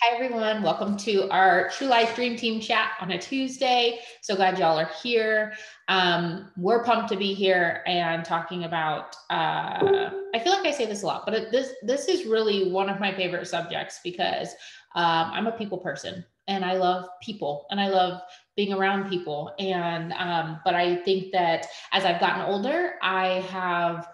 Hi, everyone. Welcome to our True Life Dream Team chat on a Tuesday. So glad y'all are here. We're pumped to be here and talking about, I feel like I say this a lot, but this is really one of my favorite subjects because I'm a people person and I love people and I love being around people. And, but I think that as I've gotten older, I have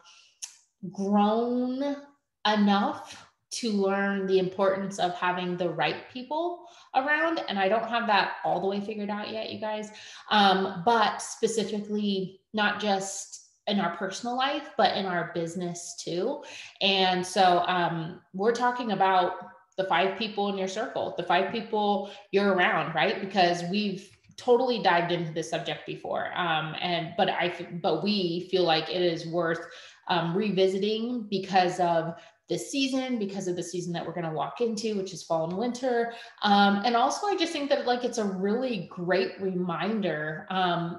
grown enough to learn the importance of having the right people around. And I don't have that all the way figured out yet, you guys. But specifically, not just in our personal life, but in our business too. And so we're talking about the 5 people in your circle, the 5 people you're around, right? Because we've totally dived into this subject before. But we feel like it is worth revisiting because of the season that we're going to walk into, which is fall and winter. And also, I just think that it's a really great reminder,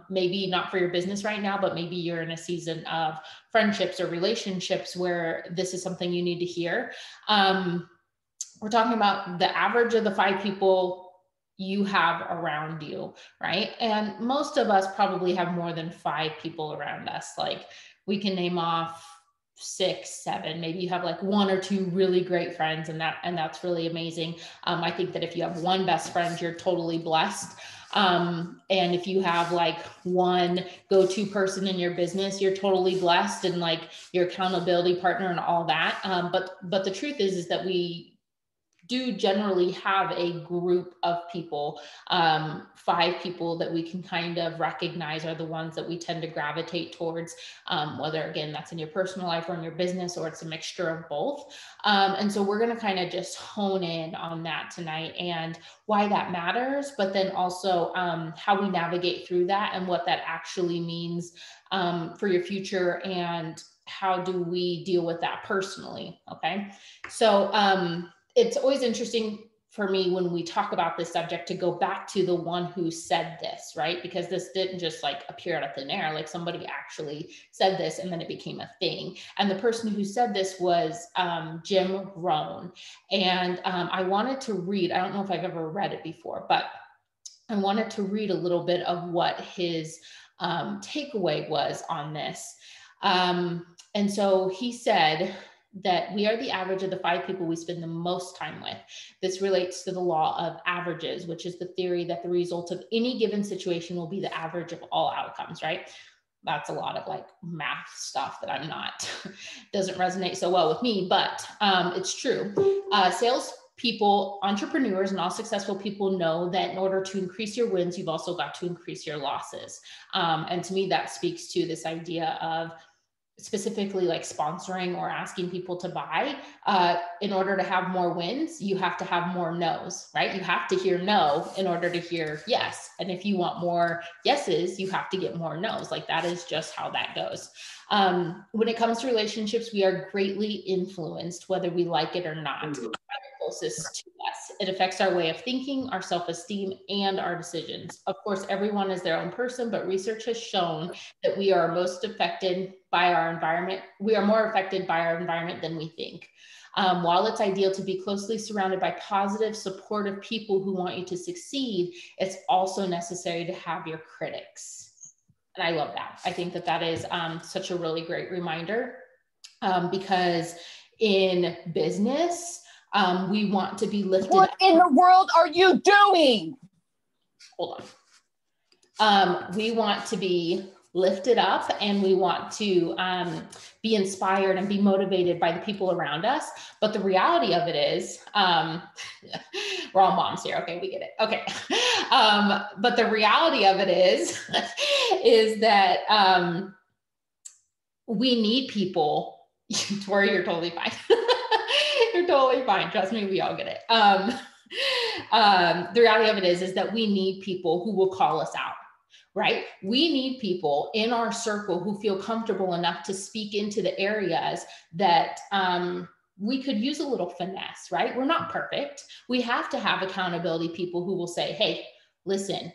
maybe not for your business right now, but maybe you're in a season of friendships or relationships where this is something you need to hear. We're talking about the average of the 5 people you have around you, right? And most of us probably have more than 5 people around us. Like we can name off 6, 7, maybe you have like 1 or 2 really great friends, and that's really amazing. I think that if you have 1 best friend, you're totally blessed. And if you have like 1 go-to person in your business, you're totally blessed, and like your accountability partner and all that. But the truth is that we do generally have a group of people, 5 people that we can kind of recognize are the ones that we tend to gravitate towards, whether again, that's in your personal life or in your business, or it's a mixture of both. And so we're going to kind of just hone in on that tonight and why that matters, but then also how we navigate through that and what that actually means for your future, and how do we deal with that personally. Okay. So, it's always interesting for me when we talk about this subject to go back to the one who said this, right? Because this didn't just like appear out of thin air, like somebody actually said this and then it became a thing. And the person who said this was Jim Rohn. And I wanted to read, I don't know if I've ever read it before, but I wanted to read a little bit of what his takeaway was on this. And so he said that we are the average of the 5 people we spend the most time with. This relates to the law of averages, which is the theory that the result of any given situation will be the average of all outcomes, right? That's a lot of like math stuff that I'm not, doesn't resonate so well with me, but it's true. Sales people, entrepreneurs, and all successful people know that in order to increase your wins, you've also got to increase your losses. And to me, that speaks to this idea of specifically like sponsoring or asking people to buy. In order to have more wins, you have to have more no's, right? You have to hear no in order to hear yes. And if you want more yeses, you have to get more no's. Like that is just how that goes. When it comes to relationships, we are greatly influenced, whether we like it or not, by the closest to us. It affects our way of thinking, our self-esteem, and our decisions. Of course, everyone is their own person, but research has shown that we are most affected by our environment. We are more affected by our environment than we think. While it's ideal to be closely surrounded by positive, supportive people who want you to succeed, it's also necessary to have your critics. And I love that. I think that that is such a really great reminder, because in business, we want to be lifted. What in the world are you doing? Hold on. We want to be lifted up, and we want to be inspired and be motivated by the people around us. But the reality of it is, we're all moms here. Okay, we get it. Okay. But the reality of it is that we need people. Tori, you're totally fine. You're totally fine. Trust me, we all get it. The reality of it is that we need people who will call us out, right? We need people in our circle who feel comfortable enough to speak into the areas that we could use a little finesse, right? We're not perfect. We have to have accountability people who will say, hey, listen,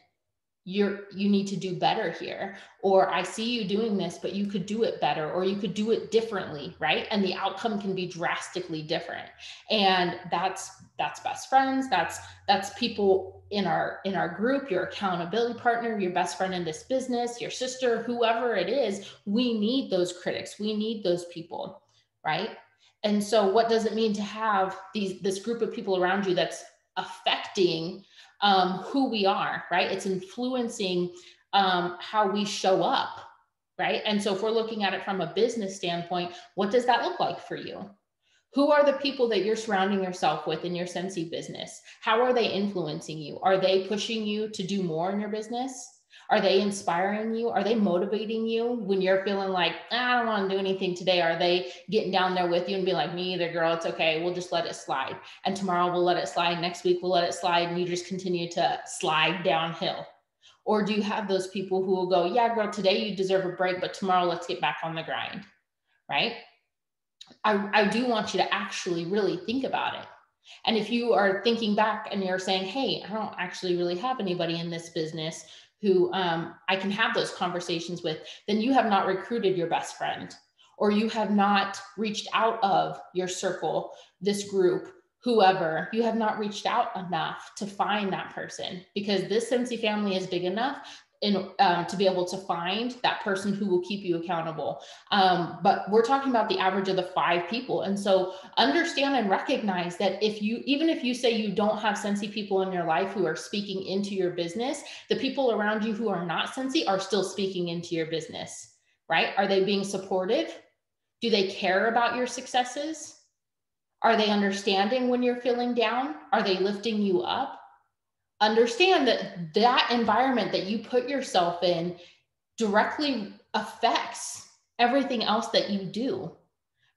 you need to do better here, or I see you doing this, but you could do it better, or you could do it differently, right? And the outcome can be drastically different. And that's best friends, that's people in our group, your accountability partner, your best friend in this business, your sister, whoever it is. We need those critics, we need those people, right? And so what does it mean to have this group of people around you that's affecting who we are, right? It's influencing how we show up, right? And so if we're looking at it from a business standpoint, what does that look like for you? Who are the people that you're surrounding yourself with in your Scentsy business? How are they influencing you? Are they pushing you to do more in your business? Are they inspiring you? Are they motivating you when you're feeling like, I don't want to do anything today? Are they getting down there with you and be like, me either, girl, it's okay. We'll just let it slide. And tomorrow we'll let it slide. Next week we'll let it slide. And you just continue to slide downhill. Or do you have those people who will go, yeah, girl, today you deserve a break, but tomorrow let's get back on the grind, right? I do want you to actually really think about it. And if you are thinking back and you're saying, hey, I don't actually really have anybody in this business who I can have those conversations with, then you have not recruited your best friend, or you have not reached out of your circle, this group, whoever. You have not reached out enough to find that person, because this Scentsy family is big enough to be able to find that person who will keep you accountable. But we're talking about the average of the 5 people. And so understand and recognize that even if you say you don't have Scentsy people in your life who are speaking into your business, the people around you who are not Scentsy are still speaking into your business, right? Are they being supportive? Do they care about your successes? Are they understanding when you're feeling down? Are they lifting you up? Understand that environment that you put yourself in directly affects everything else that you do,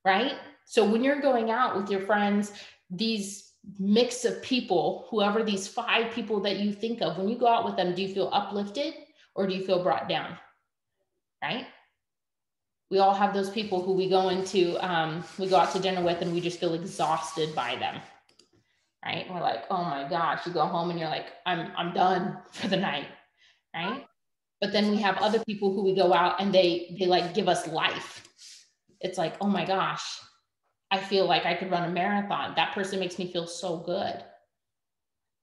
right? So when you're going out with your friends, these mix of people, whoever these 5 people that you think of, when you go out with them, do you feel uplifted or do you feel brought down, right? We all have those people who we go out to dinner with and we just feel exhausted by them. Right? We're like, oh my gosh, you go home and you're like, I'm done for the night, right? But then we have other people who we go out and they like give us life. It's like, oh my gosh, I feel like I could run a marathon. That person makes me feel so good.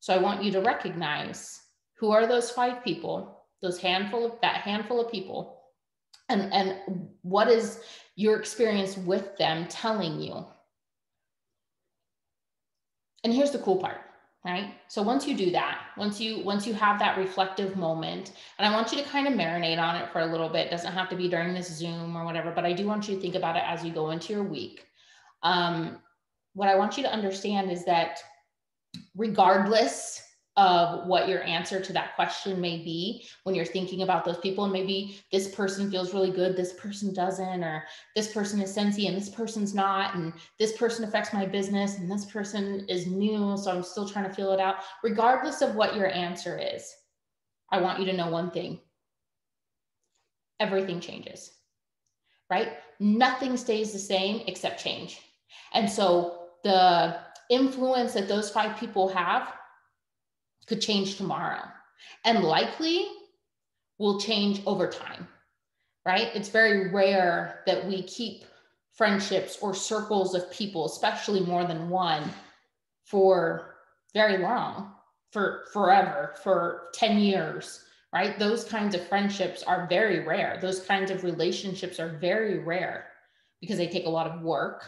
So I want you to recognize, who are those 5 people, that handful of people, and what is your experience with them telling you? And here's the cool part, right? So once you do that, once you have that reflective moment, and I want you to kind of marinate on it for a little bit, it doesn't have to be during this Zoom or whatever, but I do want you to think about it as you go into your week. What I want you to understand is that regardless of what your answer to that question may be, when you're thinking about those people, and maybe this person feels really good, this person doesn't, or this person is Scentsy and this person's not, and this person affects my business and this person is new, so I'm still trying to feel it out. Regardless of what your answer is, I want you to know one thing: everything changes, right? Nothing stays the same except change. And so the influence that those 5 people have could change tomorrow, and likely will change over time, right? It's very rare that we keep friendships or circles of people, especially more than one, for very long, for forever, for 10 years, right? Those kinds of friendships are very rare. Those kinds of relationships are very rare because they take a lot of work.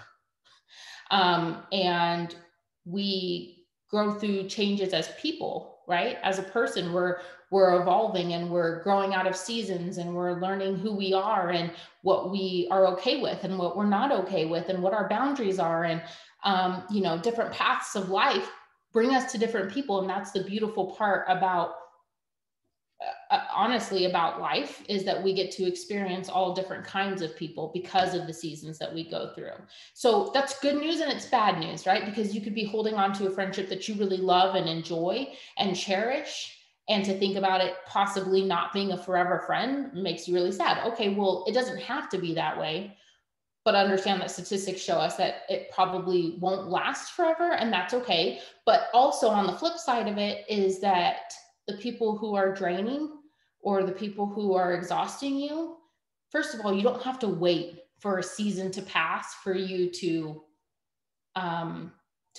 And we grow through changes as people, right? As a person, we're evolving and we're growing out of seasons, and we're learning who we are and what we are okay with and what we're not okay with, and what our boundaries are. And, different paths of life bring us to different people. And that's the beautiful part about, honestly, about life, is that we get to experience all different kinds of people because of the seasons that we go through. So that's good news and it's bad news, right? Because you could be holding on to a friendship that you really love and enjoy and cherish, and to think about it possibly not being a forever friend makes you really sad. Okay, well, it doesn't have to be that way, but understand that statistics show us that it probably won't last forever, and that's okay. But also on the flip side of it is that the people who are draining or the people who are exhausting you, first of all, you don't have to wait for a season to pass for you to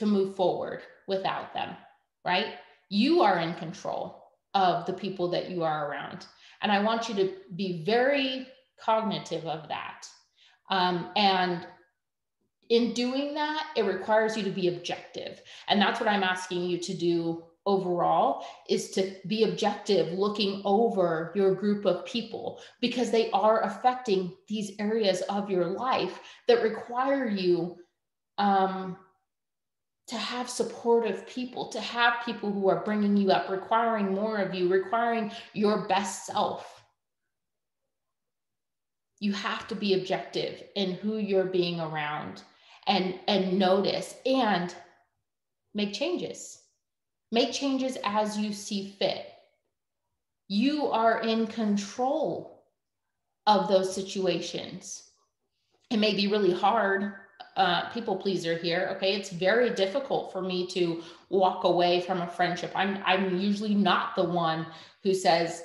move forward without them, right? You are in control of the people that you are around. And I want you to be very cognitive of that. And in doing that, it requires you to be objective. And that's what I'm asking you to do overall, is to be objective, looking over your group of people, because they are affecting these areas of your life that require you to have supportive people, to have people who are bringing you up, requiring more of you, requiring your best self. You have to be objective in who you're being around, and notice and make changes. Make changes as you see fit. You are in control of those situations. It may be really hard. People pleaser here. Okay. It's very difficult for me to walk away from a friendship. I'm usually not the one who says,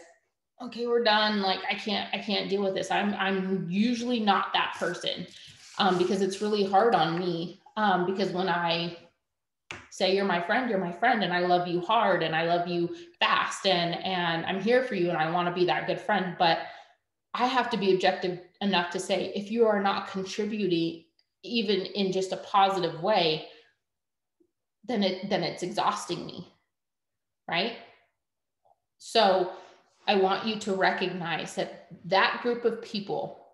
okay, we're done. Like, I can't deal with this. I'm usually not that person, because it's really hard on me. Because when I say you're my friend, and I love you hard, and I love you fast, and I'm here for you, and I want to be that good friend. But I have to be objective enough to say, if you are not contributing, even in just a positive way, then it's exhausting me, right? So I want you to recognize that group of people,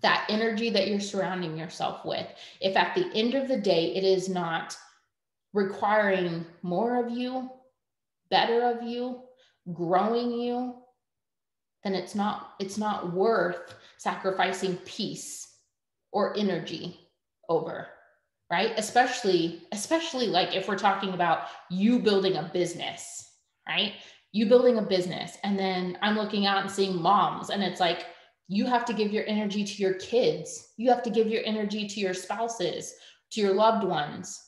that energy that you're surrounding yourself with, if at the end of the day, it is not requiring more of you, better of you, growing you, then it's not worth sacrificing peace or energy over, right? Especially like if we're talking about you building a business, right? You building a business, and then I'm looking out and seeing moms, and it's like, you have to give your energy to your kids. You have to give your energy to your spouses, to your loved ones,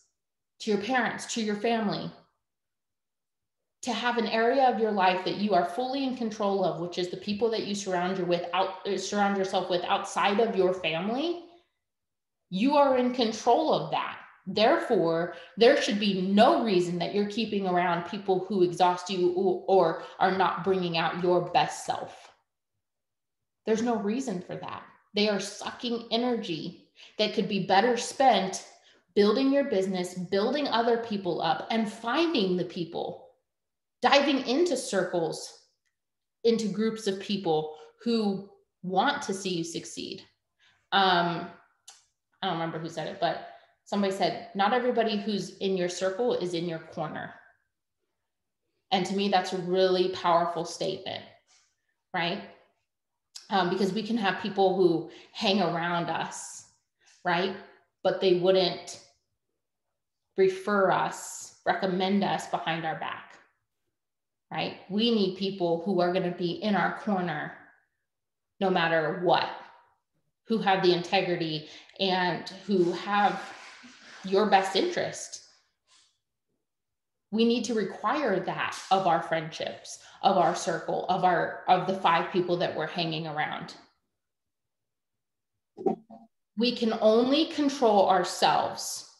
to your parents, to your family. To have an area of your life that you are fully in control of, which is the people that you surround yourself with outside of your family, you are in control of that. Therefore, there should be no reason that you're keeping around people who exhaust you or are not bringing out your best self. There's no reason for that. They are sucking energy that could be better spent building your business, building other people up, and finding the people, diving into circles, into groups of people who want to see you succeed. I don't remember who said it, but somebody said, not everybody who's in your circle is in your corner. And to me, that's a really powerful statement, right? Because we can have people who hang around us, right? But they wouldn't recommend us behind our back, right? We need people who are going to be in our corner no matter what, who have the integrity and who have your best interest. We need to require that of our friendships, of our circle, of the 5 people that we're hanging around. We can only control ourselves,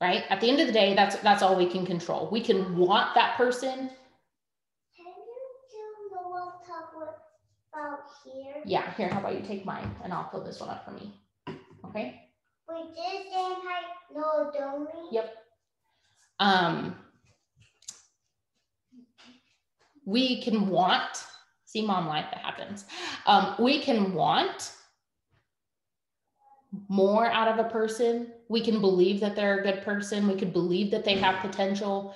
right? At the end of the day, that's all we can control. We can want that person. Can you do the laptop about here? Yeah, here, how about you take mine and I'll fill this one up for me. Okay? Wait, this same height, no, don't we? Yep. We can want, see mom life that happens. We can want more out of a person. We can believe that they're a good person. We could believe that they have potential,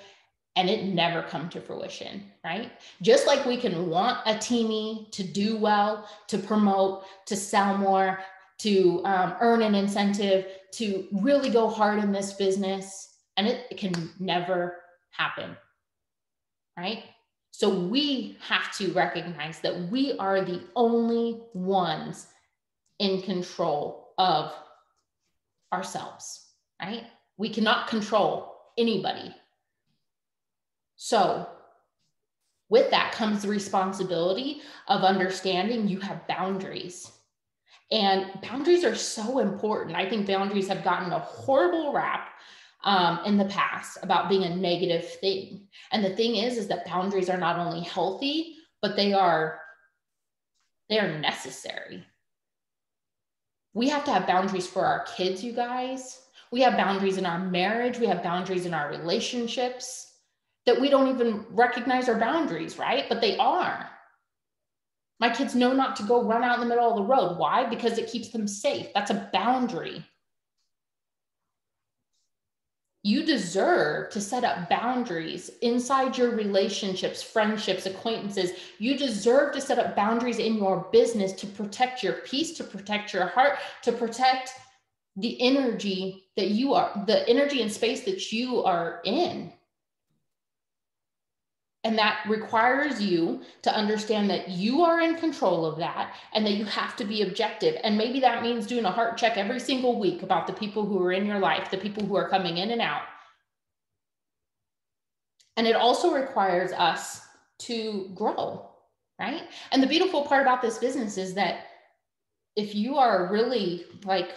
and it never come to fruition, right? Just like we can want a teamie to do well, to promote, to sell more, to earn an incentive, to really go hard in this business, and it can never happen, right? So we have to recognize that we are the only ones in control of ourselves, right? We cannot control anybody. So with that comes the responsibility of understanding you have boundaries. And boundaries are so important. I think boundaries have gotten a horrible rap in the past about being a negative thing. And the thing is that boundaries are not only healthy, but they are necessary. We have to have boundaries for our kids, you guys. We have boundaries in our marriage. We have boundaries in our relationships that we don't even recognize our boundaries, right? But they are. My kids know not to go run out in the middle of the road. Why? Because it keeps them safe. That's a boundary. You deserve to set up boundaries inside your relationships, friendships, acquaintances. You deserve to set up boundaries in your business to protect your peace, to protect your heart, to protect the energy that you are, the energy and space that you are in. And that requires you to understand that you are in control of that and that you have to be objective. And maybe that means doing a heart check every single week about the people who are in your life, the people who are coming in and out. And it also requires us to grow, right? And the beautiful part about this business is that if you are really like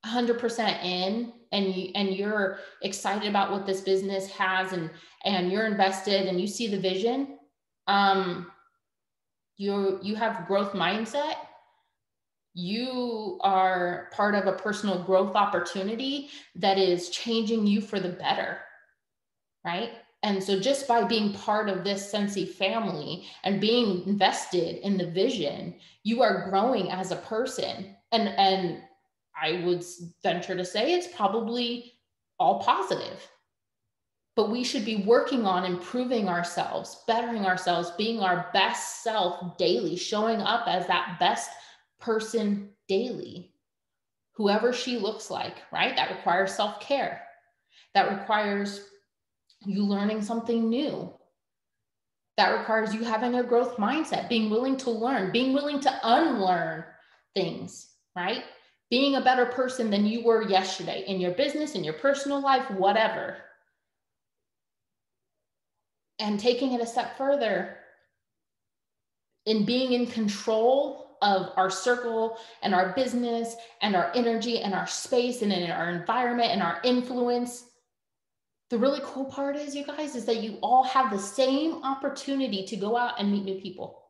100% in and you're excited about what this business has and you're invested and you see the vision, you have growth mindset, you are part of a personal growth opportunity that is changing you for the better, right? And so just by being part of this Scentsy family and being invested in the vision, you are growing as a person. And I would venture to say it's probably all positive. But we should be working on improving ourselves, bettering ourselves, being our best self daily, showing up as that best person daily, whoever she looks like, right? That requires self-care. That requires you learning something new. That requires you having a growth mindset, being willing to learn, being willing to unlearn things, right? Being a better person than you were yesterday in your business, in your personal life, whatever. And taking it a step further in being in control of our circle and our business and our energy and our space and in our environment and our influence. The really cool part is, you guys, is that you all have the same opportunity to go out and meet new people,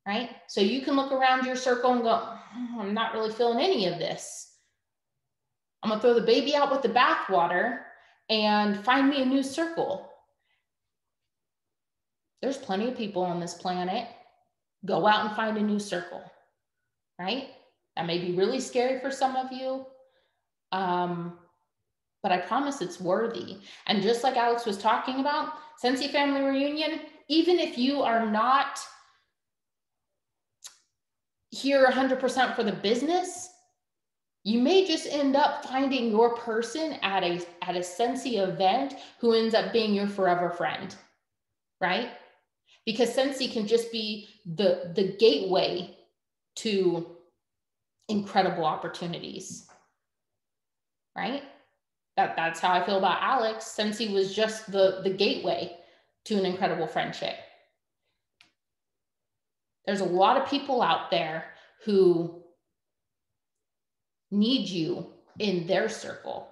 right? So you can look around your circle and go, oh, I'm not really feeling any of this. I'm gonna throw the baby out with the bathwater and find me a new circle. There's plenty of people on this planet. Go out and find a new circle, right? That may be really scary for some of you. But I promise it's worthy. And just like Alex was talking about, Scentsy Family Reunion, even if you are not here 100% for the business, you may just end up finding your person at a Scentsy event who ends up being your forever friend, right? Because Scentsy can just be the gateway to incredible opportunities, right? That's how I feel about Alex. Scentsy was just the gateway to an incredible friendship. There's a lot of people out there who need you in their circle,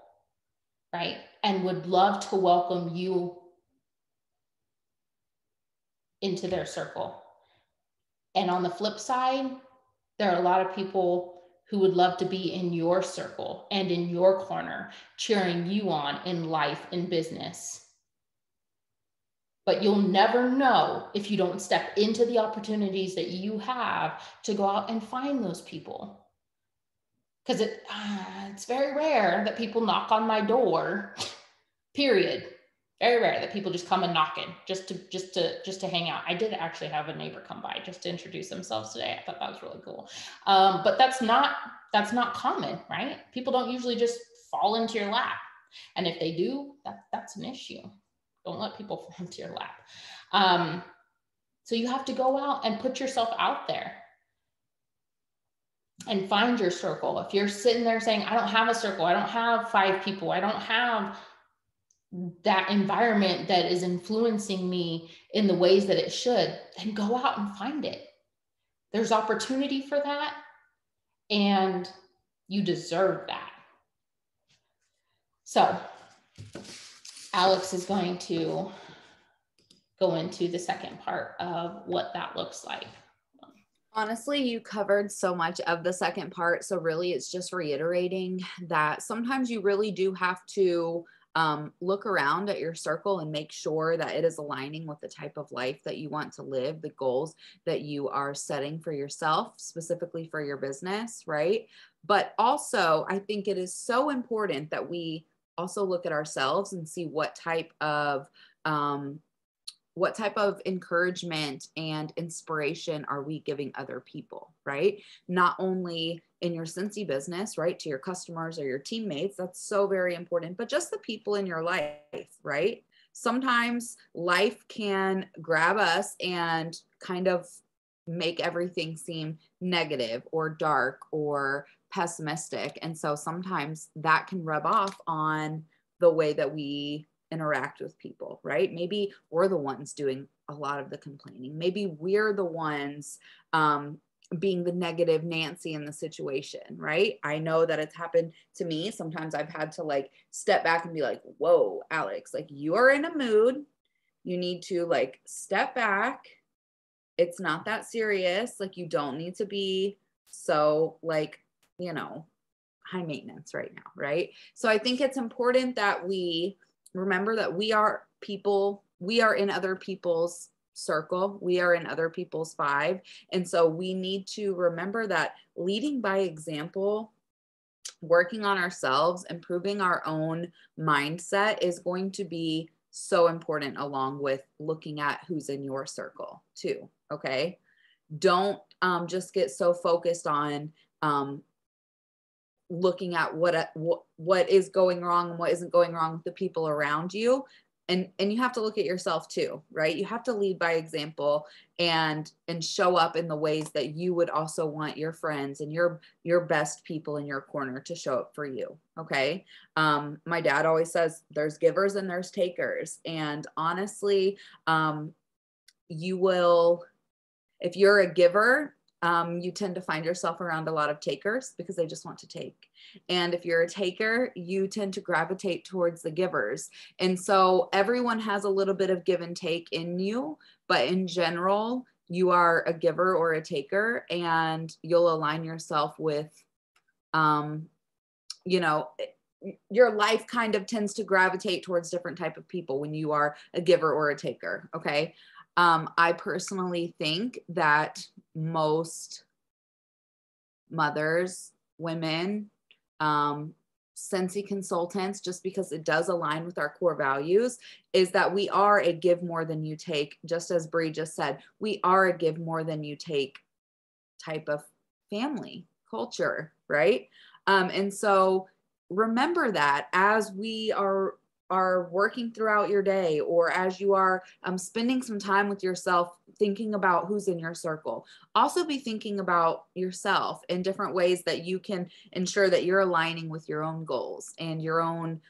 right? And would love to welcome you into their circle. And on the flip side, there are a lot of people who would love to be in your circle and in your corner, cheering you on in life and business. But you'll never know if you don't step into the opportunities that you have to go out and find those people. Because it's very rare that people knock on my door, period. Very rare that people just come and knock in just to hang out. I did actually have a neighbor come by just to introduce themselves today. I thought that was really cool. But that's not common, right? People don't usually just fall into your lap. And if they do, that's an issue. Don't let people fall into your lap. So you have to go out and put yourself out there and find your circle. If you're sitting there saying, I don't have a circle, I don't have 5 people, I don't have that environment that is influencing me in the ways that it should, then go out and find it. There's opportunity for that, and you deserve that. So Alex is going to go into the second part of what that looks like. Honestly, you covered so much of the second part. So really it's just reiterating that sometimes you really do have to look around at your circle and make sure that it is aligning with the type of life that you want to live, the goals that you are setting for yourself, specifically for your business, right? But also, I think it is so important that we also look at ourselves and see what type of encouragement and inspiration are we giving other people, right? Not only in your Scentsy business, right, to your customers or your teammates, that's so very important, but just the people in your life, right? Sometimes life can grab us and kind of make everything seem negative or dark or pessimistic. And so sometimes that can rub off on the way that we interact with people, right? Maybe we're the ones doing a lot of the complaining. Maybe we're the ones being the negative Nancy in the situation, right? I know that it's happened to me. Sometimes I've had to like step back and be like, whoa, Alex, like you are in a mood. You need to like step back. It's not that serious. Like you don't need to be so like, you know, high maintenance right now, right? So I think it's important that we remember that we are people, we are in other people's circle, we are in other people's vibe. And so we need to remember that leading by example, working on ourselves, improving our own mindset is going to be so important, along with looking at who's in your circle too. Okay. Don't just get so focused on looking at what is going wrong and what isn't going wrong with the people around you. And you have to look at yourself too, right? You have to lead by example and show up in the ways that you would also want your friends and your best people in your corner to show up for you. Okay. My dad always says there's givers and there's takers. And honestly, you will, if you're a giver, you tend to find yourself around a lot of takers because they just want to take. And if you're a taker, you tend to gravitate towards the givers. And so everyone has a little bit of give and take in you, but in general, you are a giver or a taker, and you'll align yourself with, you know, your life kind of tends to gravitate towards different type of people when you are a giver or a taker. Okay. I personally think that most mothers, women, Scentsy consultants, just because it does align with our core values, is that we are a give more than you take. Just as Bree just said, we are a give more than you take type of family culture, right? And so remember that as we are working throughout your day, or as you are spending some time with yourself, thinking about who's in your circle, also be thinking about yourself in different ways that you can ensure that you're aligning with your own goals and your own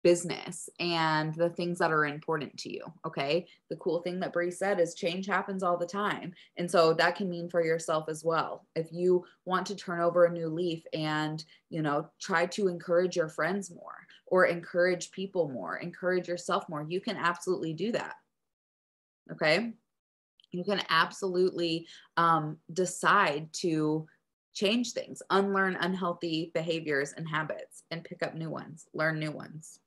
business and the things that are important to you. Okay. The cool thing that Bree said is change happens all the time. And so that can mean for yourself as well. If you want to turn over a new leaf and, you know, try to encourage your friends more, or encourage people more, encourage yourself more, you can absolutely do that. Okay. You can absolutely decide to change things, unlearn unhealthy behaviors and habits, and pick up new ones, learn new ones.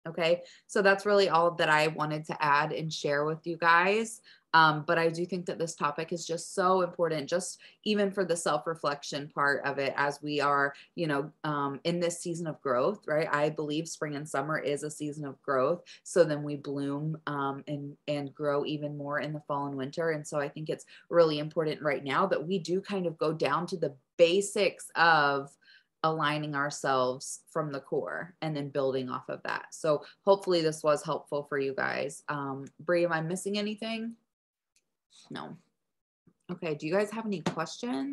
Okay, so that's really all that I wanted to add and share with you guys. But I do think that this topic is just so important, just even for the self-reflection part of it, as we are, you know, in this season of growth, right? I believe spring and summer is a season of growth. So then we bloom and grow even more in the fall and winter. And so I think it's really important right now that we do kind of go down to the basics of aligning ourselves from the core and then building off of that. So hopefully this was helpful for you guys. Bree, am I missing anything? No. Okay. Do you guys have any questions?